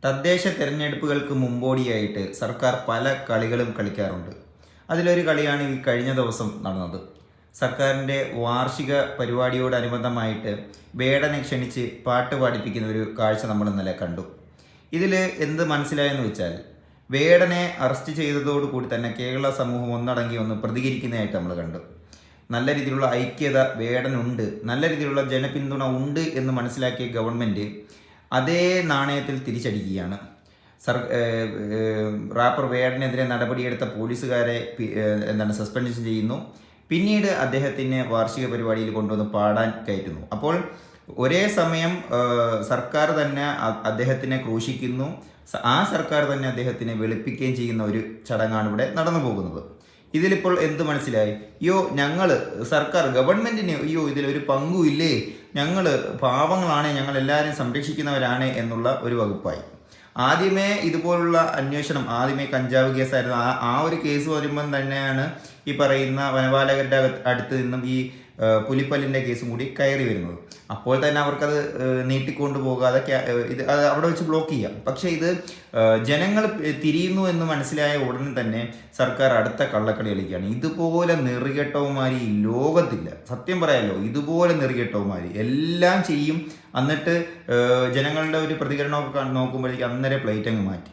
തദ്ദേശ തെരഞ്ഞെടുപ്പുകൾക്ക് മുമ്പോടിയായിട്ട് സർക്കാർ പല കളികളും കളിക്കാറുണ്ട്. അതിലൊരു കളിയാണ് ഈ കഴിഞ്ഞ ദിവസം നടന്നത്. സർക്കാരിൻ്റെ വാർഷിക പരിപാടിയോടനുബന്ധമായിട്ട് വേടനെ ക്ഷണിച്ച് പാട്ട് പാടിപ്പിക്കുന്ന ഒരു കാഴ്ച നമ്മൾ ഇന്നലെ കണ്ടു. ഇതിൽ എന്ത് മനസ്സിലായെന്ന് വെച്ചാൽ, വേടനെ അറസ്റ്റ് ചെയ്തതോടുകൂടി തന്നെ കേരള സമൂഹം ഒന്നടങ്കി ഒന്ന് പ്രതികരിക്കുന്നതായിട്ട് നമ്മൾ കണ്ടു. നല്ല രീതിയിലുള്ള ഐക്യത വേടനുണ്ട്, നല്ല രീതിയിലുള്ള ജനപിന്തുണ ഉണ്ട് എന്ന് മനസ്സിലാക്കിയ ഗവൺമെൻറ് അതേ നാണയത്തിൽ തിരിച്ചടിക്കുകയാണ്. റാപ്പർ വേടനെതിരെ നടപടിയെടുത്ത പോലീസുകാരെ സസ്പെൻഷൻ ചെയ്യുന്നു. പിന്നീട് അദ്ദേഹത്തിന് വാർഷിക പരിപാടിയിൽ കൊണ്ടുവന്ന് പാടാൻ കയറ്റുന്നു. അപ്പോൾ ഒരേ സമയം സർക്കാർ തന്നെ അദ്ദേഹത്തിനെ ക്രൂശിക്കുന്നു, ആ സർക്കാർ തന്നെ അദ്ദേഹത്തിനെ വെളുപ്പിക്കുകയും ചെയ്യുന്ന ഒരു ചടങ്ങാണ് ഇവിടെ നടന്നു പോകുന്നത്. ഇതിലിപ്പോൾ എന്ത് മനസ്സിലായി? ഞങ്ങൾ സർക്കാർ ഗവൺമെൻറ്റിന് ഇതിലൊരു പങ്കുമില്ലേ, ഞങ്ങൾ പാവങ്ങളാണ്, ഞങ്ങൾ എല്ലാവരും സംരക്ഷിക്കുന്നവരാണ് എന്നുള്ള ഒരു വകുപ്പായി. ആദ്യമേ ഇതുപോലുള്ള അന്വേഷണം, ആദ്യമേ കഞ്ചാവ് കേസായിരുന്നു. ആ ഒരു കേസ് വരുമ്പം തന്നെയാണ് ഈ പറയുന്ന വനപാലകരുടെ അടുത്ത് നിന്നും ഈ പുലിപ്പല്ലിൻ്റെ കേസും കൂടി കയറി വരുന്നത്. അപ്പോൾ തന്നെ അവർക്കത് നീട്ടിക്കൊണ്ടു പോകാതെ അത് അവിടെ വെച്ച് ബ്ലോക്ക് ചെയ്യാം. പക്ഷേ ഇത് ജനങ്ങൾ തിരിയുന്നു എന്ന് മനസ്സിലായ ഉടനെ തന്നെ സർക്കാർ അടുത്ത കള്ളക്കളി കളിക്കുകയാണ്. ഇതുപോലെ നെറികെട്ടവന്മാർ ഈ ലോകത്തില്ല, സത്യം പറയാമല്ലോ. ഇതുപോലെ നെറികെട്ടവന്മാർ എല്ലാം ചെയ്യും, എന്നിട്ട് ജനങ്ങളുടെ ഒരു പ്രതികരണമൊക്കെ നോക്കുമ്പോഴേക്കും അന്നേരം പ്ലേറ്റ് അങ്ങ് മാറ്റി.